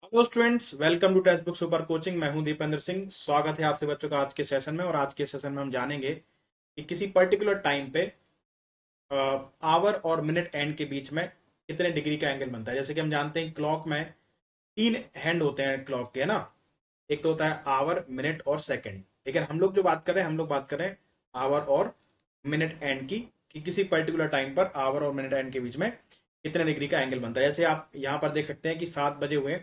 Hello students, welcome to text book super coaching. मैं हूं दीपेंद्र सिंह। स्वागत है आपसे बच्चों का आज के सेशन में। और आज के सेशन में हम जानेंगे कि किसी पर्टिकुलर टाइम पे आवर और मिनट एंड के बीच में कितने डिग्री का एंगल बनता है। जैसे कि हम जानते हैं क्लॉक में तीन हैंड होते हैं क्लॉक के, है ना। एक तो होता है आवर, मिनट और सेकंड। लेकिन हम लोग जो बात कर रहे हैं, हम लोग बात कर रहे हैं आवर और मिनट एंड की, कि किसी पर्टिकुलर टाइम पर आवर और मिनट एंड के बीच में कितने डिग्री का एंगल बनता है। जैसे आप यहाँ पर देख सकते हैं कि 7 बजे हुए,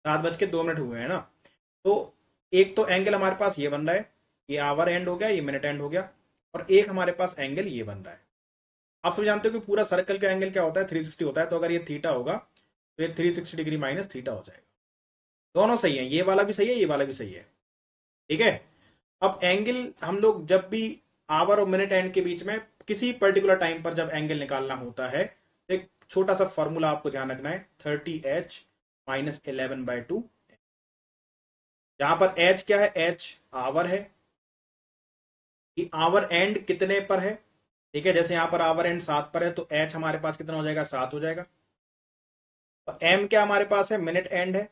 7 बज के 2 मिनट हुए हैं ना। तो एक तो एंगल हमारे पास ये बन रहा है, ये आवर एंड हो गया, ये मिनट एंड हो गया। और एक हमारे पास एंगल ये बन रहा है। आप सब जानते हो कि पूरा सर्कल का एंगल क्या होता है, 360 होता है। तो अगर ये थीटा होगा तो ये 360 डिग्री माइनस थीटा हो जाएगा। दोनों सही है, ये वाला भी सही है, ये वाला भी सही है। ठीक है। अब एंगल हम लोग जब भी आवर और मिनट एंड के बीच में किसी पर्टिकुलर टाइम पर जब एंगल निकालना होता है, तो एक छोटा सा फॉर्मूला आपको ध्यान रखना है, 30h - 11/2। जहां पर एच क्या है, एच आवर है, कि आवर एंड कितने पर है। ठीक है, जैसे यहां पर आवर एंड 7 पर है तो एच हमारे पास कितना हो जाएगा, 7 हो जाएगा। और एम क्या हमारे पास है, मिनट एंड है।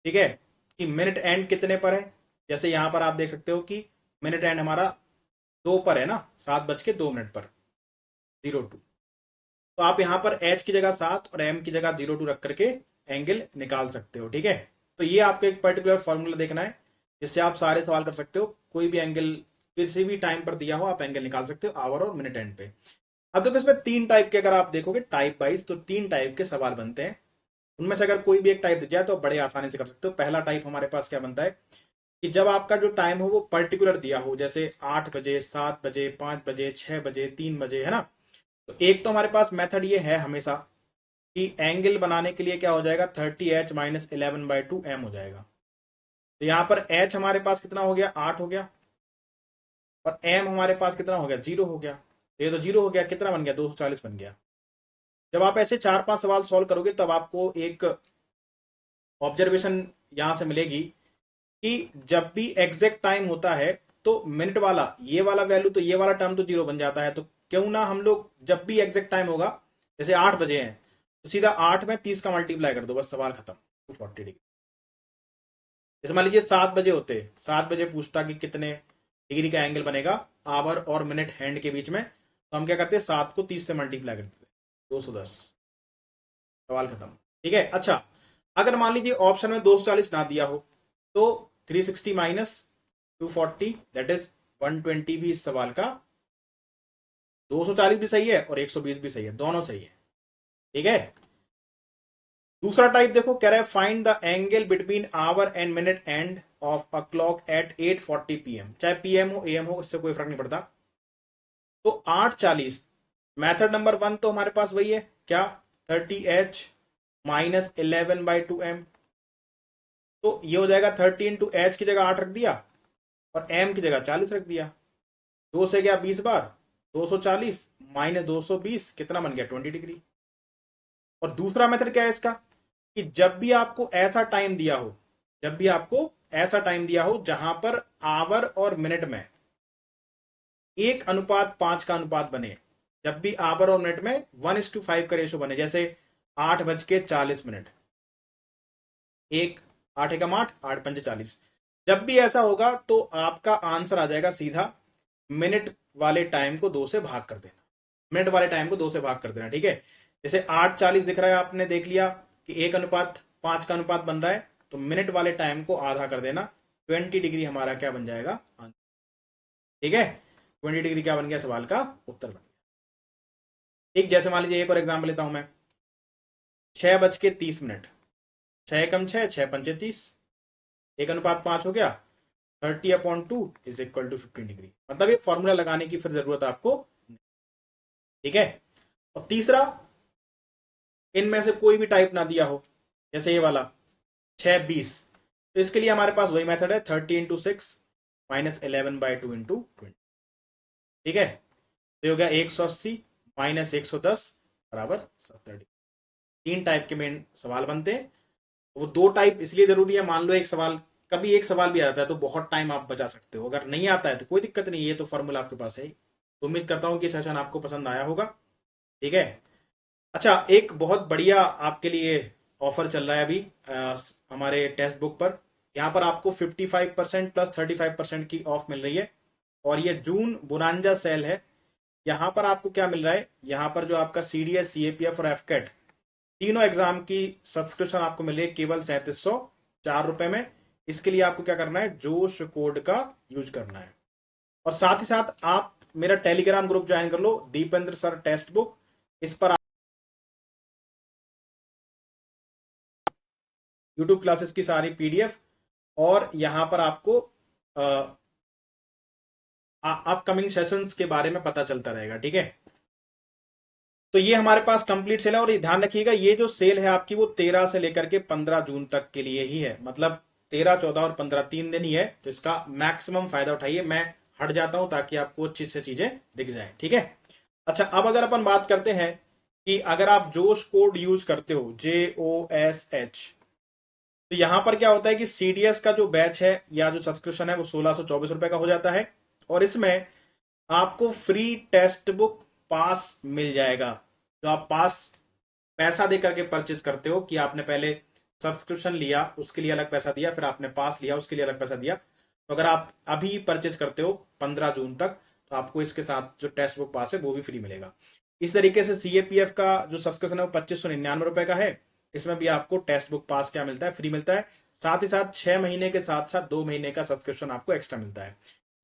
ठीक है, कि मिनट एंड कितने पर है। जैसे यहां पर आप देख सकते हो कि मिनट एंड हमारा 2 पर है ना, 7 बज के 2 मिनट पर, 02। तो आप यहां पर एच की जगह 7 और एम की जगह 02 रख करके एंगल निकाल सकते हो। ठीक है, तो ये आपको एक पर्टिकुलर फॉर्मूला देखना है जिससे आप सारे सवाल कर सकते हो। कोई भी एंगल किसी भी टाइम पर दिया हो, आप एंगल निकाल सकते हो आवर और मिनट एंड पे। अब देखो, इसमें तीन टाइप के, अगर आप देखोगे टाइप वाइज, तो तीन टाइप के सवाल बनते हैं। उनमें से अगर कोई भी एक टाइप दिख जाए तो आप बड़े आसानी से कर सकते हो। पहला टाइप हमारे पास क्या बनता है, कि जब आपका जो टाइम हो वो पर्टिकुलर दिया हो, जैसे 8 बजे, 7 बजे, 5 बजे, 6 बजे, 3 बजे, है ना। तो एक तो हमारे पास मेथड ये है हमेशा कि एंगल बनाने के लिए क्या हो जाएगा, 30h - 11/2 m हो जाएगा। तो यहां पर h हमारे पास कितना हो गया, 8 हो गया। और m हमारे पास कितना हो गया, 0 हो गया। तो ये तो 0 हो गया, कितना बन गया, 240 बन गया। जब आप ऐसे 4-5 सवाल सॉल्व करोगे तब आपको एक ऑब्जर्वेशन यहां से मिलेगी कि जब भी एग्जैक्ट टाइम होता है तो मिनट वाला ये वाला वैल्यू, तो ये वाला टर्म तो 0 बन जाता है। तो क्यों ना हम लोग जब भी एग्जैक्ट टाइम होगा, जैसे 8 बजे हैं, तो सीधा 8 में 30 का मल्टीप्लाई कर दो, बस सवाल खत्म, 240 डिग्री। जैसे मान लीजिए 7 बजे होते, 7 बजे पूछता कि कितने डिग्री का एंगल बनेगा आवर और मिनट हैंड के बीच में, तो हम क्या करते, 7 को 30 से मल्टीप्लाई करते, 210, सवाल खत्म। ठीक है। अच्छा, अगर मान लीजिए ऑप्शन में 240 ना दिया हो, तो 360 माइनस 240 दैट इज 120 भी इस सवाल का, 240 भी सही है और 120 भी सही है, दोनों सही है। ठीक है। दूसरा टाइप देखो, कह रहा है find the angle between hour and minute hand of a clock at 8:40 PM। चाहे पीएम हो एम हो, इससे कोई फर्क नहीं पड़ता। तो 8:40, मेथड नंबर 1 तो हमारे पास वही है, क्या, 30h - 11/2 m। तो ये हो जाएगा 30 इंटू एच की जगह 8 रख दिया और एम की जगह 40 रख दिया। 2 से गया 20 बार, 240 माइनस 220 कितना बन गया, 20 डिग्री। और दूसरा मेथड क्या है इसका, कि जब भी आपको ऐसा टाइम दिया हो, जब भी आपको ऐसा टाइम दिया हो जहां पर आवर और मिनट में 1:5 का अनुपात बने, जब भी आवर और मिनट में 1:5 का रेशो बने, जैसे 8:40, एक, 8 एकम 8, 8 पंचे 40, जब भी ऐसा होगा तो आपका आंसर आ जाएगा सीधा, मिनट वाले टाइम को 2 से भाग कर देना, मिनट वाले टाइम को 2 से भाग कर देना। ठीक है, जैसे 8:40 दिख रहा है, आपने देख लिया कि 1:5 का अनुपात बन रहा है, तो मिनट वाले टाइम को आधा कर देना, 20 डिग्री हमारा क्या बन जाएगा, आंसर। ठीक है, 20 डिग्री क्या बन गया, सवाल का उत्तर बन गया। ठीक, जैसे मान लीजिए एक और एग्जाम्पल लेता हूं मैं, 6:30, 6 एकम 6, 6 पंचे 30, 1:5 हो गया, 30/2 = 15 डिग्री। मतलब ये फॉर्मूला लगाने की फिर जरूरत आपको। ठीक है। और तीसरा, इनमें से कोई भी टाइप ना दिया हो, जैसे ये वाला 6:20, तो इसके लिए हमारे पास वही मेथड है, 30 × 6 - 11/2 × 20। ठीक है, तो ये हो गया 180 माइनस 110 बराबर 70 डिग्री। तीन टाइप के मेन सवाल बनते हैं। वो दो टाइप इसलिए जरूरी है, मान लो एक सवाल, कभी एक सवाल भी आ जाता है तो बहुत टाइम आप बचा सकते हो। अगर नहीं आता है तो कोई दिक्कत नहीं है, ये तो फॉर्मूला आपके पास है ही। तो उम्मीद करता हूं कि सेशन आपको पसंद आया होगा। ठीक है। अच्छा, एक बहुत बढ़िया आपके लिए ऑफर चल रहा है अभी हमारे टेक्स्ट बुक पर। यहाँ पर आपको 55% प्लस 35% की ऑफ मिल रही है, और ये जून बोनांजा सेल है। यहाँ पर आपको क्या मिल रहा है, यहाँ पर जो आपका CDS, CAPF और एफकेट तीनों एग्जाम की सब्सक्रिप्शन आपको मिल रही है केवल 3704 रुपए में। इसके लिए आपको क्या करना है, जोश कोड का यूज करना है, और साथ ही साथ आप मेरा टेलीग्राम ग्रुप ज्वाइन कर लो, दीपेंद्र सर टेक्स्ट बुक। इस पर यूट्यूब क्लासेस की सारी PDF, और यहां पर आपको अपकमिंग सेशंस के बारे में पता चलता रहेगा, ठीक है। तो ये हमारे पास कंप्लीट सेल है, और ये ध्यान रखिएगा ये जो सेल है आपकी वो 13 से लेकर के 15 जून तक के लिए ही है, मतलब 13, 14 और 15 3 दिन ही है। तो इसका मैक्सिमम फायदा उठाइए। मैं हट जाता हूं ताकि आपको अच्छी से चीजें दिख जाए, ठीक है। अच्छा, अब अगर अपन बात करते हैं कि अगर आप जोश कोड यूज करते हो, JOSH, तो यहां पर क्या होता है कि CDS का जो बैच है या जो सब्सक्रिप्शन है वो 1624 रुपए का हो जाता है, और इसमें आपको फ्री टेक्स्ट बुक पास मिल जाएगा। जो आप पास पैसा दे करके परचेज करते हो, कि आपने पहले सब्सक्रिप्शन लिया उसके लिए अलग पैसा दिया, फिर आपने पास लिया उसके लिए अलग पैसा दिया, तो अगर आप अभी परचेज करते हो 15 जून तक, तो आपको इसके साथ जो टेक्स्ट बुक पास है वो भी फ्री मिलेगा। इस तरीके से CAPF का जो सब्सक्रिप्शन है वो 2599 रुपए का है। इसमें भी आपको टेक्स्ट बुक पास क्या मिलता है, फ्री मिलता है। साथ ही साथ 6 महीने के साथ साथ 2 महीने का सब्सक्रिप्शन आपको एक्स्ट्रा मिलता है।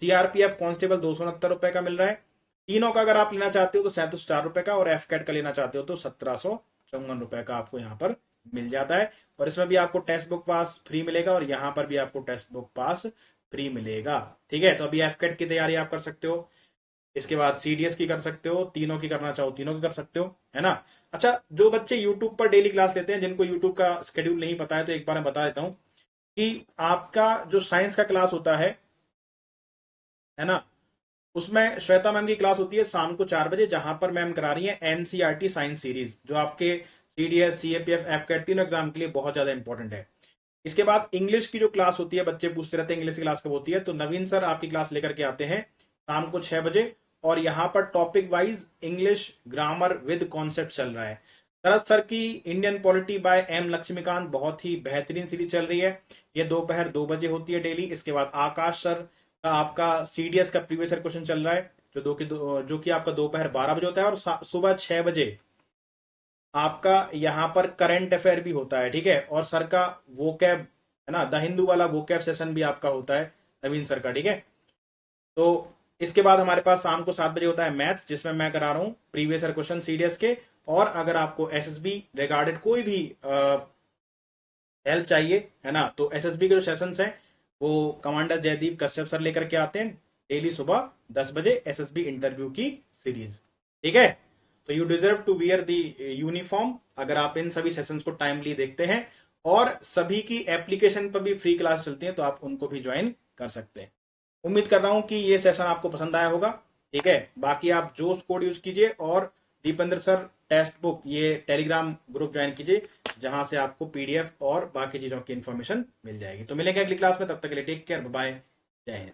CRPF कांस्टेबल 269 रुपए का मिल रहा है। तीनों का अगर आप लेना चाहते हो तो 3704 रुपए का, और एफकेट का लेना चाहते हो तो 1754 रुपए का आपको यहाँ पर मिल जाता है। और इसमें भी आपको टेक्स्ट बुक पास फ्री मिलेगा, और यहाँ पर भी आपको टेक्स्ट बुक पास फ्री मिलेगा, ठीक है। तो अभी एफकेट की तैयारी आप कर सकते हो, इसके बाद CDS की कर सकते हो, तीनों की करना चाहो तीनों की कर सकते हो, है ना। अच्छा, जो बच्चे यूट्यूब पर डेली क्लास लेते हैं, जिनको यूट्यूब का शेड्यूल नहीं पता है, तो एक बार मैं बता देता हूँ कि आपका जो साइंस का क्लास होता है ना, उसमें श्वेता मैम की क्लास होती है शाम को 4 बजे, जहां पर मैम करा रही है NCERT साइंस सीरीज, जो आपके CDS, CAPF, एफकेट तीनों एग्जाम के लिए बहुत ज्यादा इंपॉर्टेंट है। इसके बाद इंग्लिश की जो क्लास होती है, बच्चे पूछते रहते हैं इंग्लिश की क्लास कब होती है, तो नवीन सर आपकी क्लास लेकर के आते हैं शाम को 6 बजे, और यहाँ पर topic wise English grammar with concept चल रहा है। शरद सर की Indian polity by M Laxmikanth बहुत ही बेहतरीन सीरीज चल रही है, ये दोपहर 2 बजे होती है डेली। इसके बाद आकाश सर का आपका CDS का प्रीवियस ईयर क्वेश्चन चल रहा है, जो कि आपका दोपहर 12 बजे होता है, और सुबह 6 बजे आपका यहाँ पर करंट अफेयर भी होता है, ठीक है। और सर का वोकैब है ना, द हिंदू वाला वोकैब सेशन भी आपका होता है नवीन सर का, ठीक है। तो इसके बाद हमारे पास शाम को 7 बजे होता है मैथ्स, जिसमें मैं करा रहा हूँ प्रीवियस ईयर क्वेश्चन CDS के। और अगर आपको SSB रिगार्डेड कोई भी हेल्प चाहिए, है ना, तो SSB के जो सेशंस हैं वो कमांडर जयदीप कश्यप सर लेकर के आते हैं डेली सुबह 10 बजे, SSB इंटरव्यू की सीरीज, ठीक है। तो you deserve to wear the uniform, अगर आप इन सभी सेशंस को टाइमली देखते हैं, और सभी की एप्लीकेशन पर भी फ्री क्लास चलती है, तो आप उनको भी ज्वाइन कर सकते हैं। उम्मीद कर रहा हूं कि ये सेशन आपको पसंद आया होगा, ठीक है। बाकी आप जोश कोड यूज कीजिए, और दीपेंद्र सर टेक्स्ट बुक ये टेलीग्राम ग्रुप ज्वाइन कीजिए, जहां से आपको PDF और बाकी चीजों की इंफॉर्मेशन मिल जाएगी। तो मिलेंगे अगली क्लास में, तब तक के लिए टेक केयर, बाय, जय हिंद।